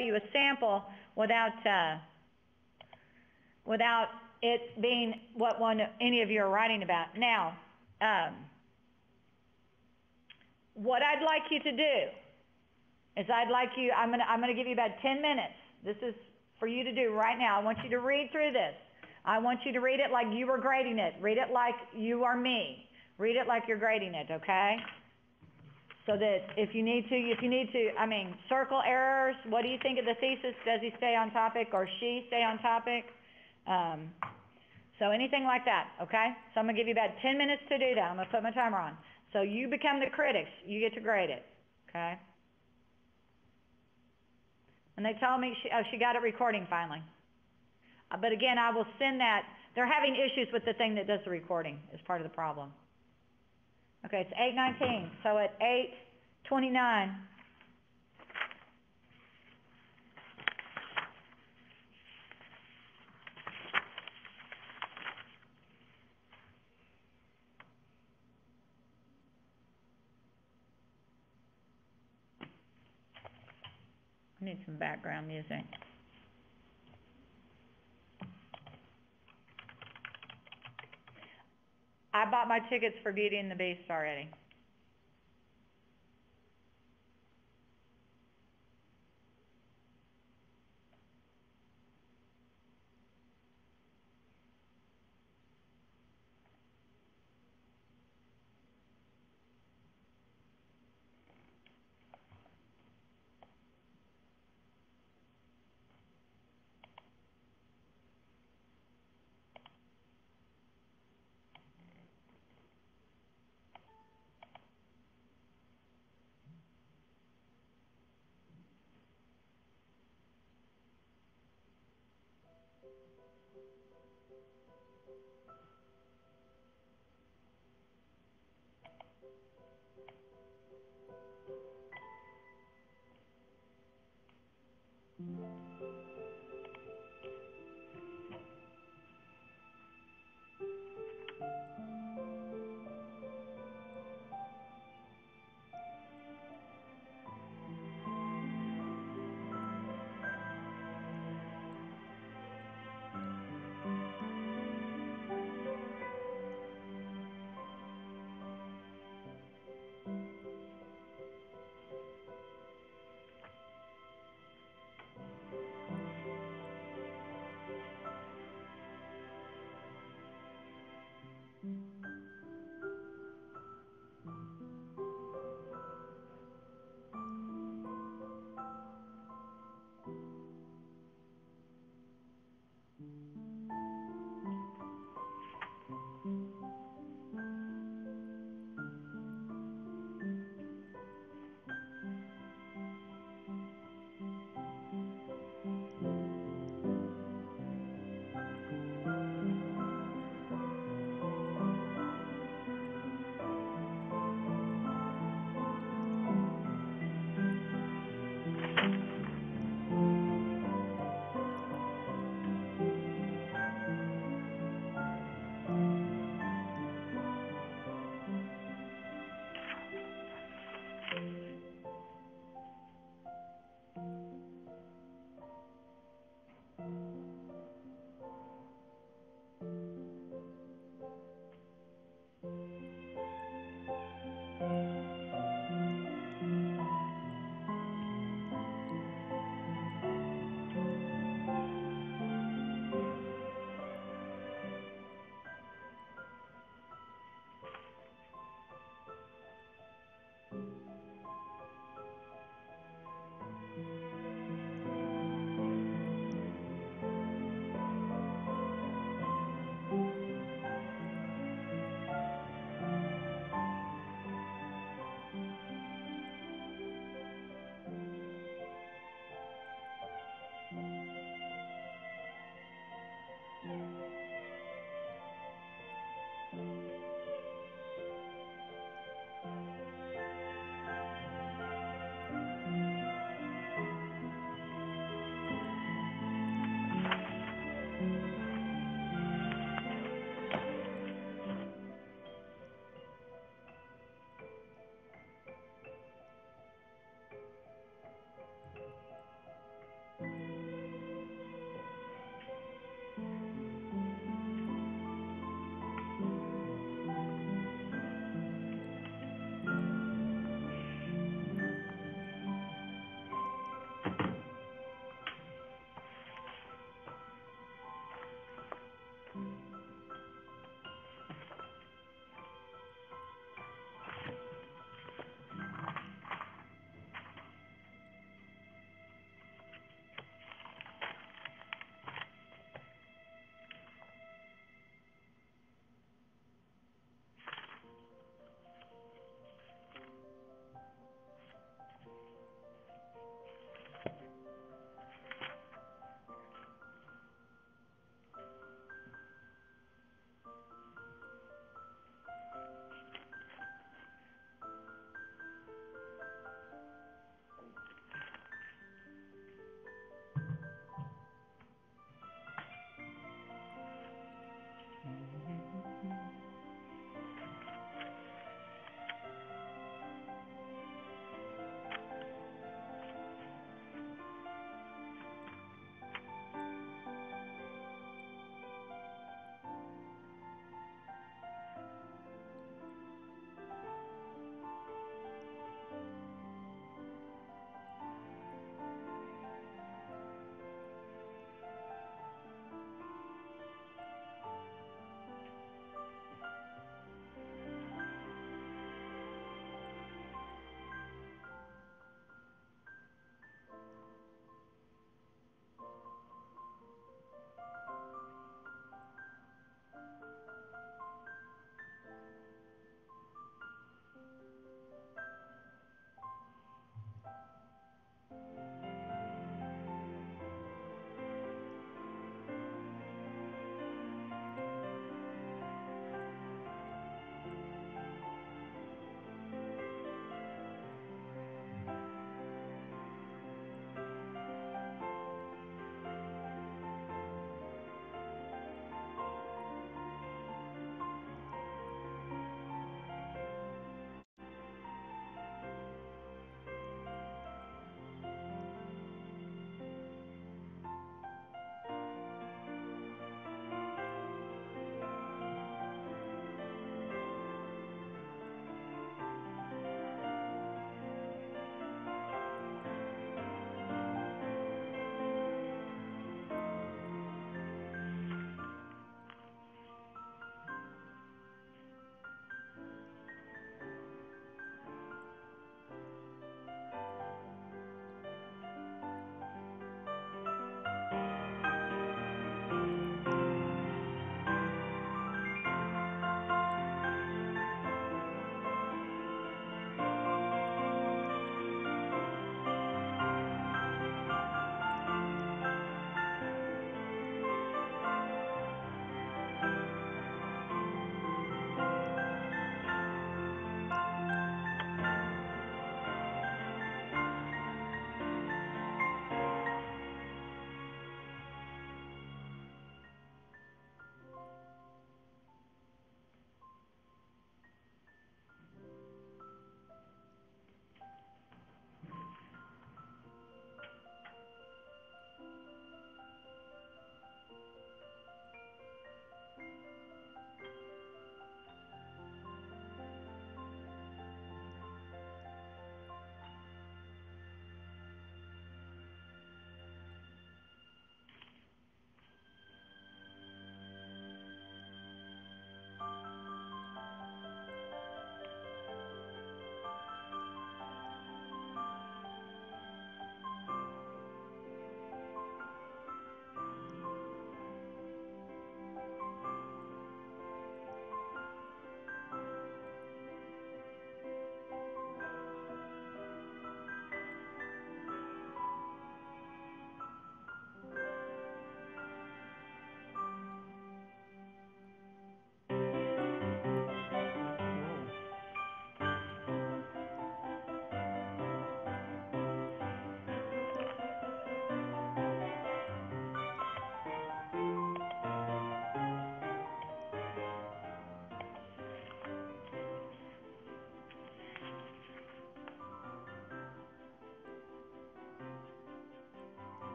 you a sample without it being what any of you are writing about. Now, what I'd like you to do is I'm gonna give you about 10 minutes. This is for you to do right now. I want you to read through this. I want you to read it like you were grading it. Read it like you are me. Read it like you're grading it, okay? So that if you need to, I mean, circle errors. What do you think of the thesis? Does he stay on topic or she stay on topic? So anything like that, okay? So I'm going to give you about 10 minutes to do that. I'm going to put my timer on. So you become the critics. You get to grade it, okay? And they tell me she got it recording finally. But again, I will send that. They're having issues with the thing that does the recording as part of the problem. Okay, it's 8:19. So at 8:29. I need some background music. I bought my tickets for Beauty and the Beast already.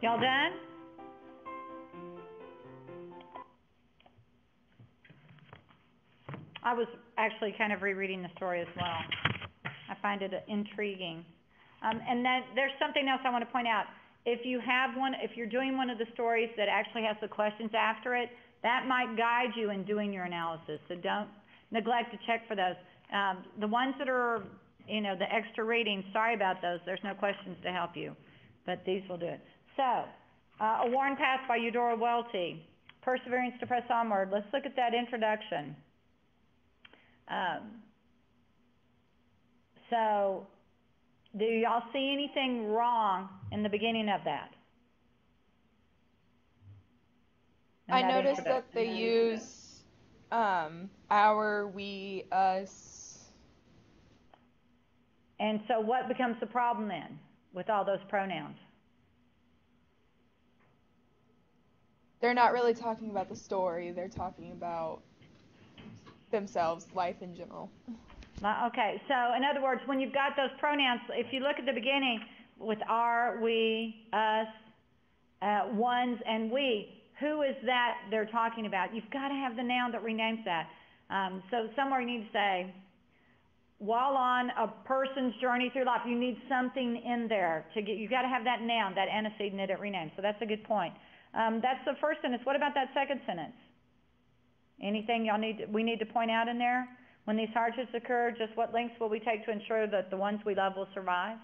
Y'all done? I was actually kind of rereading the story as well. I find it intriguing. And then there's something else I want to point out. If you're doing one of the stories that actually has the questions after it, that might guide you in doing your analysis. So don't neglect to check for those. The ones that are, the extra reading, sorry about those. there's no questions to help you, but these will do it. So, A Worn Path by Eudora Welty, Perseverance to Press Onward. Let's look at that introduction. So, do y'all see anything wrong in the beginning of that? I noticed that they use our, we, us. And so what becomes the problem then with all those pronouns? They're not really talking about the story. They're talking about themselves, life in general. Okay, so in other words, when you've got those pronouns, if you look at the beginning with our, we, us, ones, and we, who is that they're talking about? You've got to have the noun that renames that. So somewhere you need to say, while on a person's journey through life, you need something in there to get. You've got to have that noun, that antecedent that it renames. So that's a good point. That's the first sentence. What about that second sentence? Anything we need to point out in there? When these hardships occur, just what lengths will we take to ensure that the ones we love will survive?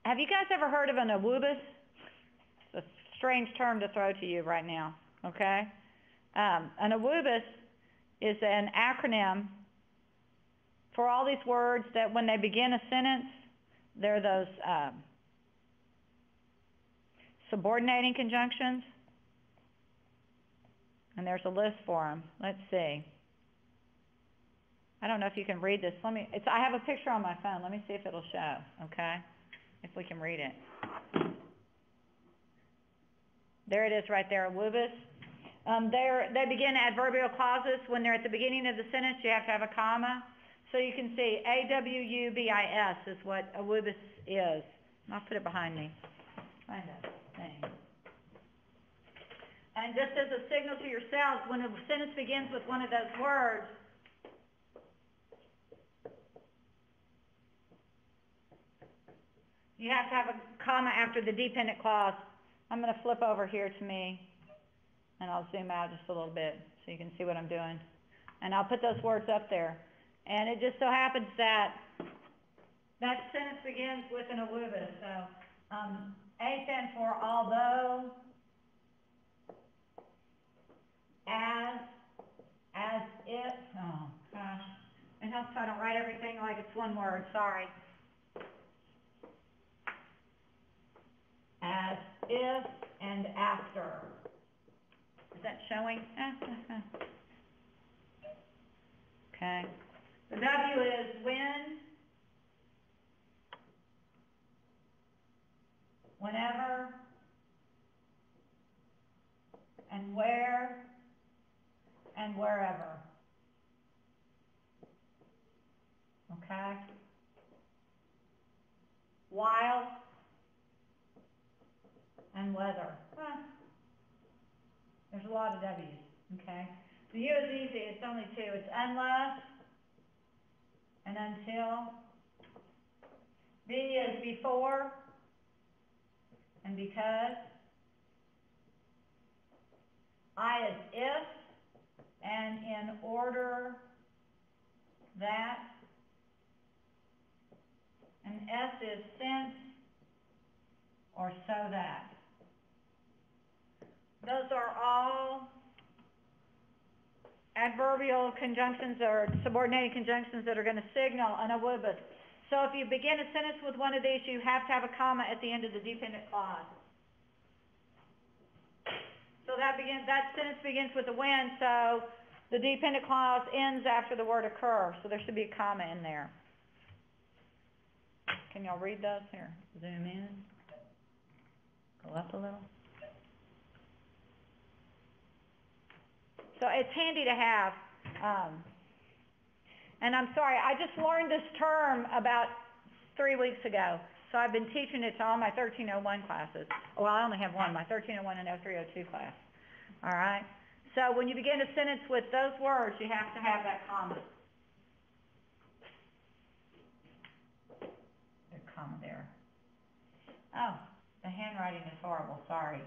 Have you guys ever heard of an awubis? It's a strange term to throw to you right now, okay? An awubis is an acronym for all these words that when they begin a sentence, they're those subordinating conjunctions. And there's a list for them. Let's see. I don't know if you can read this. I have a picture on my phone. Let me see if it'll show, okay? If we can read it. There it is right there, awubis. They begin adverbial clauses. When they're at the beginning of the sentence, you have to have a comma. So you can see awubis is what awubis is. I'll put it behind me. Find that thing. And just as a signal to yourselves, when a sentence begins with one of those words, you have to have a comma after the dependent clause. I'm going to flip over here to me, and I'll zoom out just a little bit so you can see what I'm doing. And I'll put those words up there. And it just so happens that that sentence begins with an awubis. So A stands for although, as if. Oh, gosh. It helps if I don't write everything like it's one word. Sorry. As if and after. Is that showing? Okay. The W is when, whenever, and where, and wherever. Okay? While and whether. There's a lot of W's, okay? The U is easy, it's only two. It's unless and until. B is before and because. I is if and in order that. And S is since or so that. Those are all adverbial conjunctions or subordinating conjunctions that are going to signal an awubis. So if you begin a sentence with one of these, you have to have a comma at the end of the dependent clause. So that sentence begins with a when, so the dependent clause ends after the word occur. So there should be a comma in there. Can y'all read those here? Zoom in. Go up a little. So it's handy to have. And I'm sorry, I just learned this term about 3 weeks ago. So I've been teaching it to all my 1301 classes. Well, I only have one, my 1301 and 0302 class. All right? So when you begin a sentence with those words, you have to have that comma. The comma there. Oh, the handwriting is horrible. Sorry.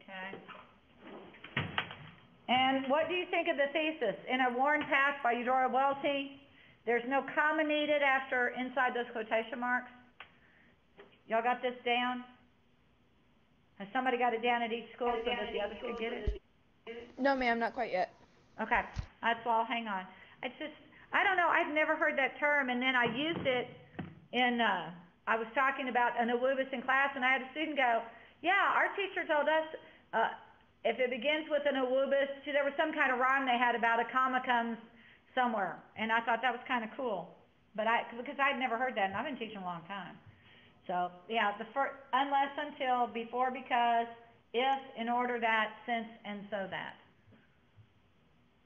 Okay. And what do you think of the thesis? In a Worn Path by Eudora Welty, there's no comma needed after inside those quotation marks. Y'all got this down? Has somebody got it down at each school so that the others could get it? No, ma'am, not quite yet. Okay, that's all. Hang on. It's just, I don't know. I've never heard that term, and then I used it in, I was talking about an awubis in class, and I had a student go, yeah, our teacher told us if it begins with an awubis, see, there was some kind of rhyme they had about a comma comes somewhere, and I thought that was kind of cool, but because I'd never heard that, and I've been teaching a long time. So yeah, the first, unless, until, before, because, if, in order, that, since, and so that.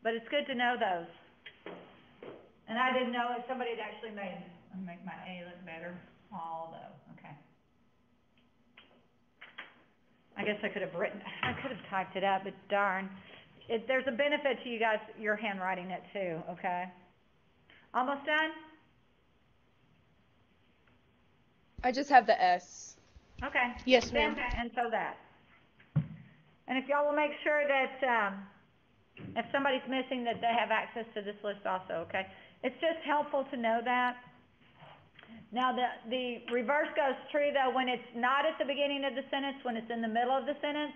But it's good to know those. And I didn't know if somebody had actually make my A look better. Although, okay. I guess I could have typed it up, but darn. There's a benefit to you guys, your handwriting it too, okay? Almost done? I just have the S. Okay. Yes, ma'am. And so that. And if y'all will make sure that if somebody's missing, that they have access to this list also, okay? It's just helpful to know that. Now, the reverse goes true, though, when it's not at the beginning of the sentence, when it's in the middle of the sentence,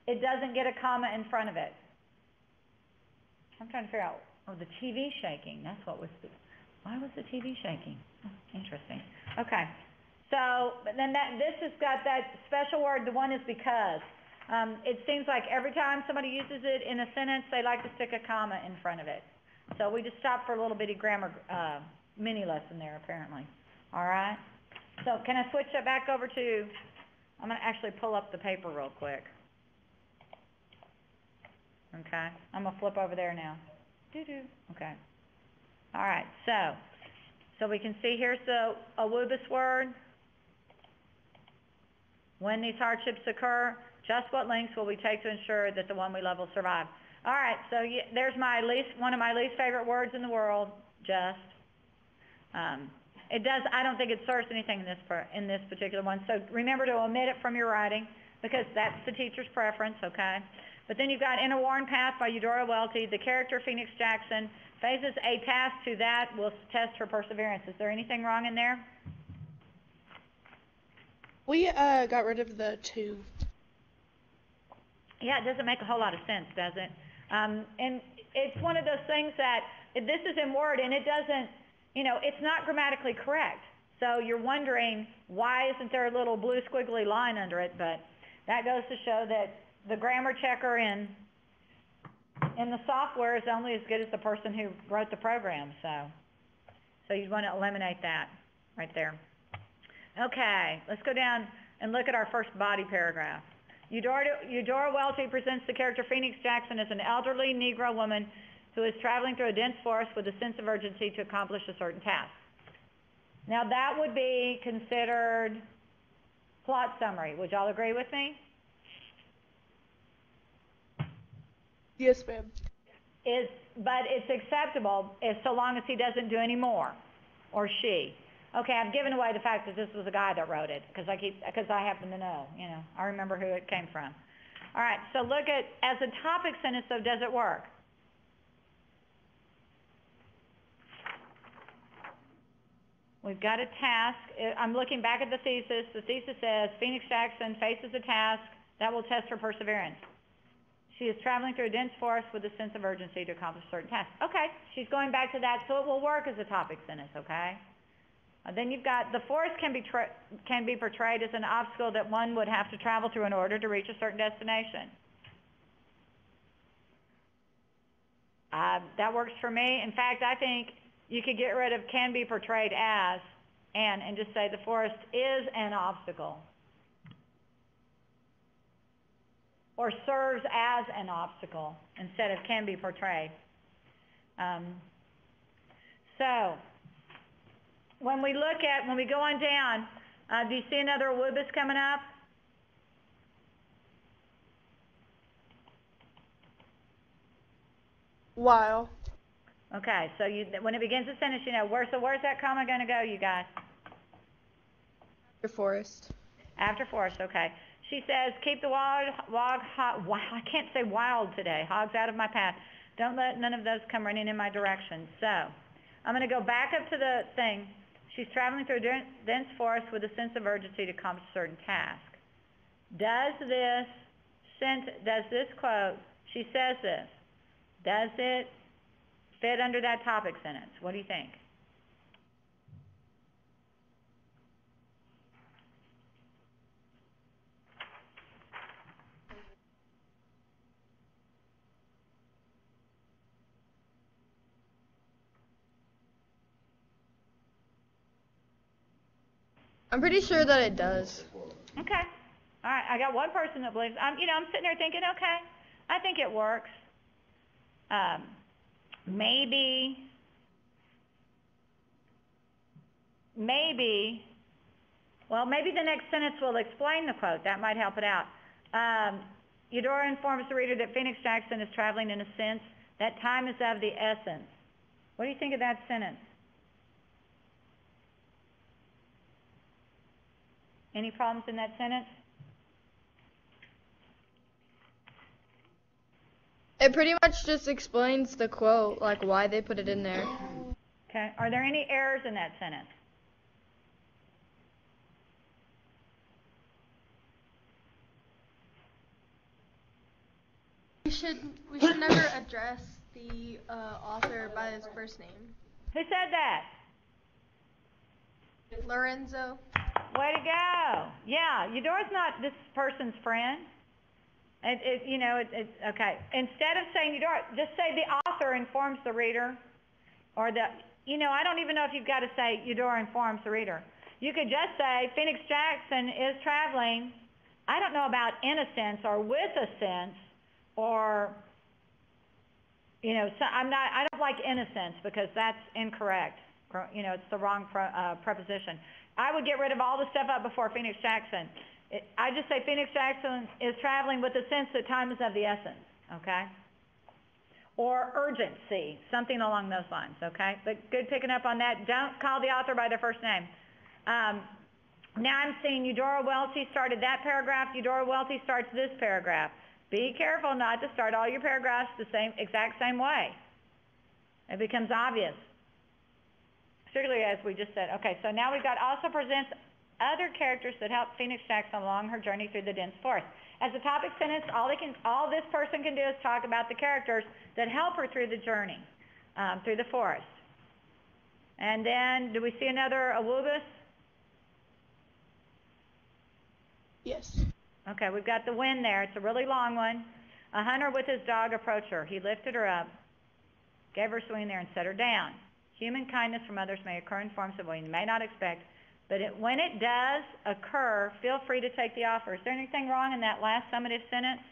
it doesn't get a comma in front of it. I'm trying to figure out, oh, the TV shaking, that's what was why was the TV shaking? Oh, interesting. Okay, so, but then this has got that special word, the one is because. It seems like every time somebody uses it in a sentence, they like to stick a comma in front of it. So we just stopped for a little bitty grammar mini lesson there, apparently. All right? So can I switch that back over to, I'm going to actually pull up the paper real quick. Okay? I'm going to flip over there now. Okay. All right, so we can see here's the awubis word. When these hardships occur, just what lengths will we take to ensure that the one we love will survive? All right, so there's one of my least favorite words in the world, just. It does, I don't think it serves anything in this particular one, so remember to omit it from your writing, because that's the teacher's preference, okay? But then you've got In a Worn Path by Eudora Welty. The character, Phoenix Jackson, faces a task to that will test her perseverance. Is there anything wrong in there? We got rid of the to. Yeah, it doesn't make a whole lot of sense, does it? And it's one of those things that this is in Word, and it doesn't, it's not grammatically correct. So you're wondering, why isn't there a little blue squiggly line under it? But that goes to show that the grammar checker in the software is only as good as the person who wrote the program. So you'd want to eliminate that right there. Okay, let's go down and look at our first body paragraph. Eudora Welty presents the character Phoenix Jackson as an elderly Negro woman who is traveling through a dense forest with a sense of urgency to accomplish a certain task. Now that would be considered plot summary. Would y'all agree with me? Yes, ma'am. But it's acceptable so long as he doesn't do any more, or she. Okay, I've given away the fact that this was a guy that wrote it because I happen to know. I remember who it came from. All right, so look at as a topic sentence. So does it work? We've got a task. I'm looking back at the thesis. The thesis says Phoenix Jackson faces a task that will test her perseverance. She is traveling through a dense forest with a sense of urgency to accomplish certain tasks. Okay, she's going back to that, so it will work as a topic sentence. Okay. Then you've got the forest can be portrayed as an obstacle that one would have to travel through in order to reach a certain destination. That works for me. In fact, I think you could get rid of can be portrayed as and just say the forest is an obstacle. or serves as an obstacle instead of can be portrayed. So when we go on down, do you see another awubis coming up? While. Okay, so when it begins a sentence, you know, where's that comma going to go, you guys? After forest. After forest, okay. She says, keep the I can't say wild today, hogs out of my path. Don't let none of those come running in my direction. So I'm going to go back up to the thing. She's traveling through a dense forest with a sense of urgency to accomplish a certain task. Does this quote, she says this, does it fit under that topic sentence? What do you think? I'm pretty sure that it does. Okay. All right. I got one person that believes. I'm sitting there thinking, okay, I think it works. Maybe. Well, maybe the next sentence will explain the quote. That might help it out. Eudora informs the reader that Phoenix Jackson is traveling in a sense that time is of the essence. What do you think of that sentence? Any problems in that sentence? It pretty much just explains the quote, like why they put it in there. Okay. Are there any errors in that sentence? We should never address the author by his first name. Who said that? Lorenzo. Way to go. Yeah, Eudora's not this person's friend. It's okay. Instead of saying Eudora, just say the author informs the reader, or I don't even know if you've got to say Eudora informs the reader. You could just say Phoenix Jackson is traveling. I don't know about in a sense or with a sense, or I don't like in a sense because that's incorrect. It's the wrong preposition. I would get rid of all the stuff up before Phoenix Jackson. I just say Phoenix Jackson is traveling with the sense that time is of the essence, okay? Or urgency, something along those lines, okay? But good picking up on that. Don't call the author by their first name. Now I'm seeing Eudora Welty started that paragraph. Eudora Welty starts this paragraph. Be careful not to start all your paragraphs the exact same way. It becomes obvious. Particularly as we just said. Okay, so now we've got also presents other characters that help Phoenix Jackson along her journey through the dense forest. As a topic sentence, all this person can do is talk about the characters that help her through the journey, through the forest. And then, do we see another awubis? Yes. Okay, we've got the wind there. It's a really long one. A hunter with his dog approached her. He lifted her up, gave her a swing there, and set her down. Human kindness from others may occur in forms of what you may not expect, but when it does occur, feel free to take the offer. Is there anything wrong in that last summative sentence?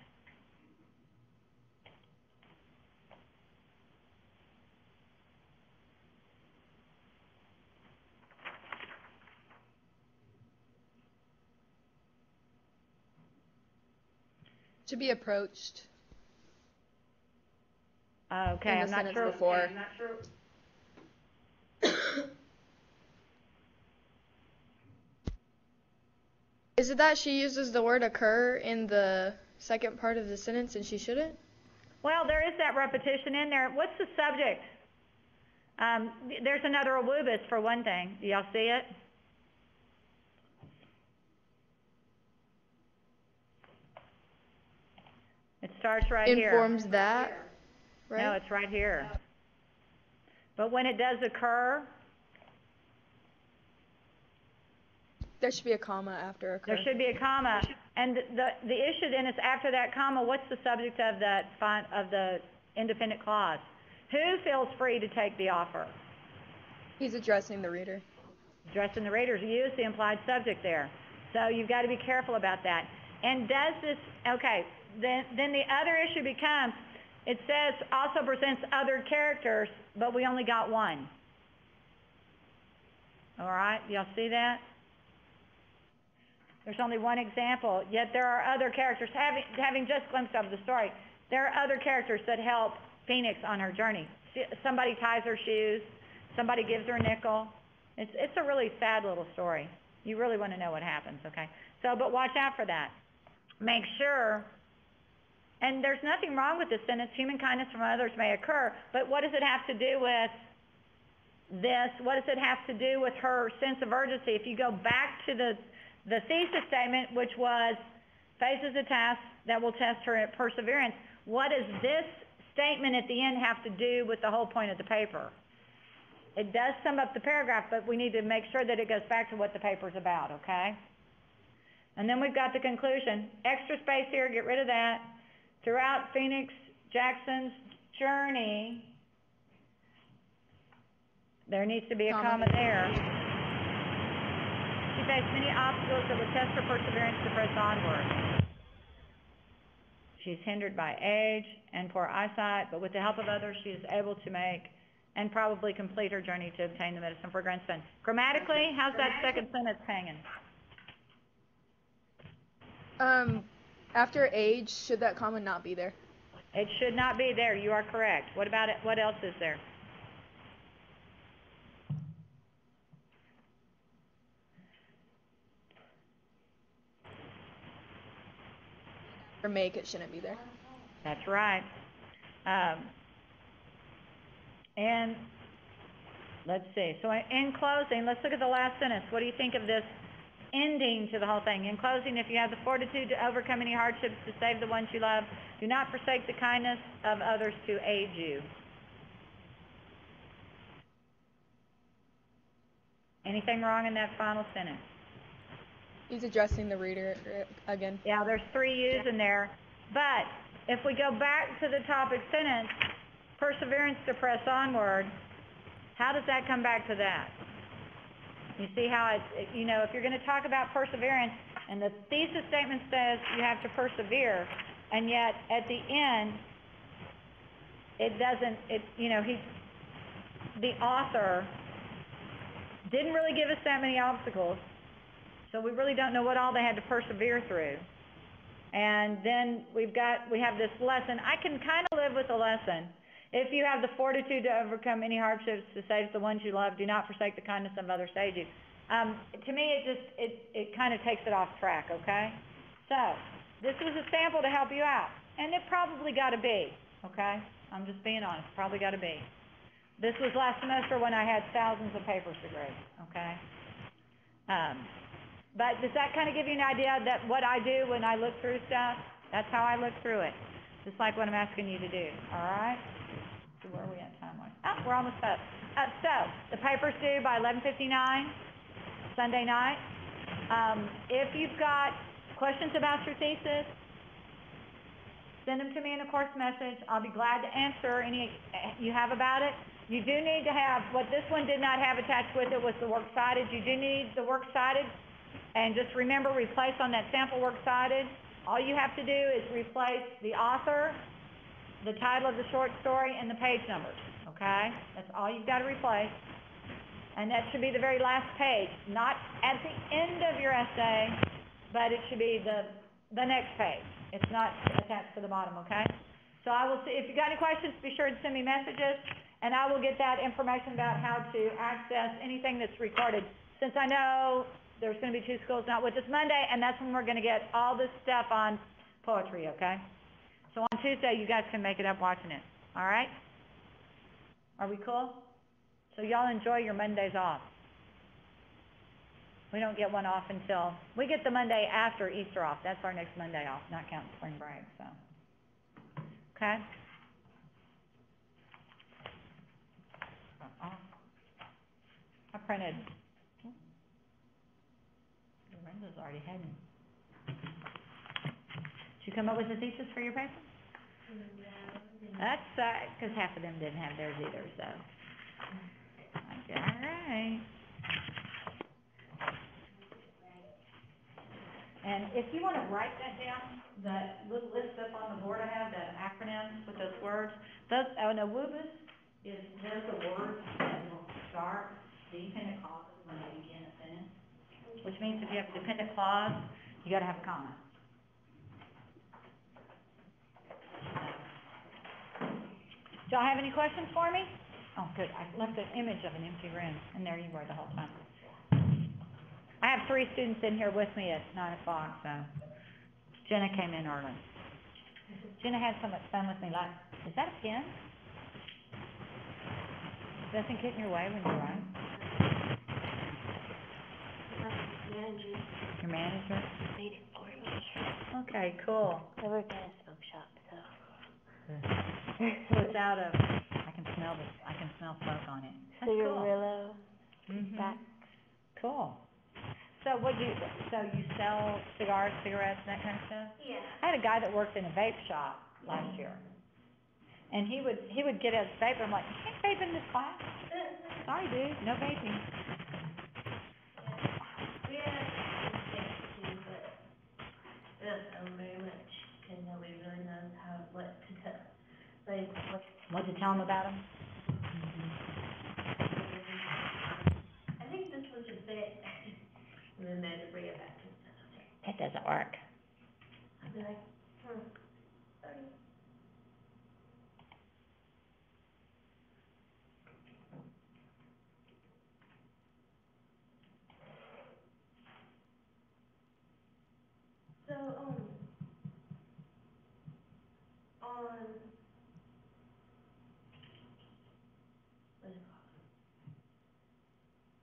To be approached. Okay, in the I'm not sentence sure. before. I'm not sure. Is it that she uses the word occur in the second part of the sentence and she shouldn't? Well, there is that repetition in there. What's the subject? There's another awubis for one thing. Do y'all see it? It starts right here. Informs that, right? No, it's right here. But when it does occur, There should be a comma after occur. there should be a comma. And the issue then is after that comma, what's the subject of the independent clause? Who feels free to take the offer? He's addressing the reader. Addressing the reader. You is the implied subject there. So you've got to be careful about that. And does this, okay, then the other issue becomes, it says also presents other characters, but we only got one. All right, y'all see that? There's only one example, yet there are other characters. Having just glimpsed of the story, there are other characters that help Phoenix on her journey. Somebody ties her shoes. Somebody gives her a nickel. It's a really sad little story. You really want to know what happens, okay? So, but watch out for that. Make sure, and there's nothing wrong with this sentence, human kindness from others may occur, but what does it have to do with this? What does it have to do with her sense of urgency? If you go back to the thesis statement, which was faces a task that will test her perseverance, what does this statement at the end have to do with the whole point of the paper? It does sum up the paragraph, but we need to make sure that it goes back to what the paper's about, okay? And then we've got the conclusion. Extra space here, get rid of that. Throughout Phoenix Jackson's journey, there needs to be a comma there. She faced many obstacles that would test her perseverance to press onward. She's hindered by age and poor eyesight, but with the help of others, she is able to make and probably complete her journey to obtain the medicine for her grandson. Grammatically, how's that second sentence hanging? After age, should that comma not be there? It should not be there. You are correct. What about it? What else is there? Or make, it shouldn't be there. That's right. And let's see. So in closing, let's look at the last sentence. What do you think of this ending to the whole thing? In closing, if you have the fortitude to overcome any hardships to save the ones you love, do not forsake the kindness of others to aid you. Anything wrong in that final sentence? He's addressing the reader again. Yeah, there's 3 U's in there. But if we go back to the topic sentence, perseverance to press onward, how does that come back to that? You see how if you're going to talk about perseverance, and the thesis statement says you have to persevere, and yet at the end, it doesn't, the author didn't really give us that many obstacles, so we really don't know what all they had to persevere through. And then we have this lesson. I can kind of live with the lesson. If you have the fortitude to overcome any hardships to save the ones you love, do not forsake the kindness of others to aid you. To me, it kind of takes it off track, okay? So, this was a sample to help you out. And it probably got a B, okay? I'm just being honest, probably got a B. This was last semester when I had thousands of papers to grade, okay? But does that kind of give you an idea that what I do when I look through stuff? That's how I look through it, just like what I'm asking you to do, all right? So where are we at time-wise? Oh, we're almost up. So, the paper's due by 11:59, Sunday night. If you've got questions about your thesis, send them to me in a course message. I'll be glad to answer any you have about it. You do need to have, what this one did not have attached with it was the works cited. You do need the works cited, and just remember, replace on that sample works cited. All you have to do is replace the author, the title of the short story, and the page numbers, okay? That's all you've got to replace. And that should be the very last page, not at the end of your essay, but it should be the next page. It's not attached to the bottom, okay? So I will see, if you've got any questions, be sure to send me messages, and I will get that information about how to access anything that's recorded. Since I know there's going to be 2 schools not with us Monday, and that's when we're going to get all this stuff on poetry, okay? So on Tuesday, you guys can make it up watching it. All right? Are we cool? So y'all enjoy your Mondays off. We don't get one off until, we get the Monday after Easter off. That's our next Monday off, not counting spring break, so. Okay? I printed. Lorenzo's already heading. Did you come up with a thesis for your paper? That's because half of them didn't have theirs either, so. Okay, all right. And if you want to write that down, that little list up on the board I have, the acronyms with those words, those, an awubis is, those are words that will start the dependent clauses when they begin a sentence, which means if you have a dependent clause, you gotta have a comma. Do y'all have any questions for me? Oh, good, I left an image of an empty room, and there you were the whole time. I have 3 students in here with me at 9 o'clock, so Jenna came in early. Jenna had so much fun with me last. Is that a pen? Doesn't get in your way when you write. Your manager? Made it for me. Okay, cool. I work at a smoke shop, so. So it's out of, I can smell smoke on it. That's cool. Cigarillo. Back. Cool. So you sell cigars, cigarettes, that kind of stuff? Yeah. I had a guy that worked in a vape shop last year. And he would get his vape, and I'm like, you can't vape in this class. Sorry, dude, no vaping. We have too, but we don't know very much, because nobody really knows what to tell. Like, What to tell him about him? I think this one should fit, and then they bring it back. That doesn't work. I'd be like, sorry. So,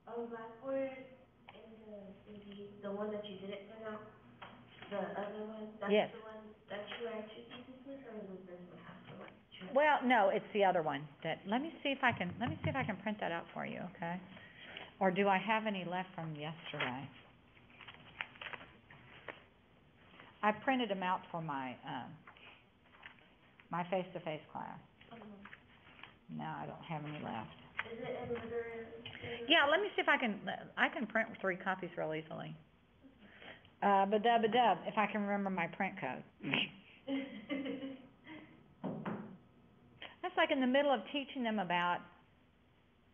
on Blackboard, and the one that you didn't print out, the other one, that's Yes. the one that you write your thesis with, or was this one after one? Well, no, it's the other one. Let me see if I can print that out for you, okay? Or do I have any left from yesterday? I printed them out for my my face-to-face class. No, I don't have any left. Is it in literary? Yeah, let me see if I can print 3 copies real easily. Ba-dub, if I can remember my print code. That's like in the middle of teaching them about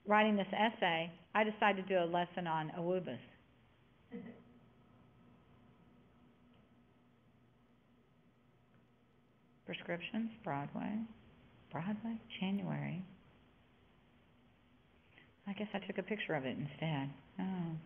writing this essay, I decided to do a lesson on awubis. Prescriptions, Broadway, January. I guess I took a picture of it instead. Oh.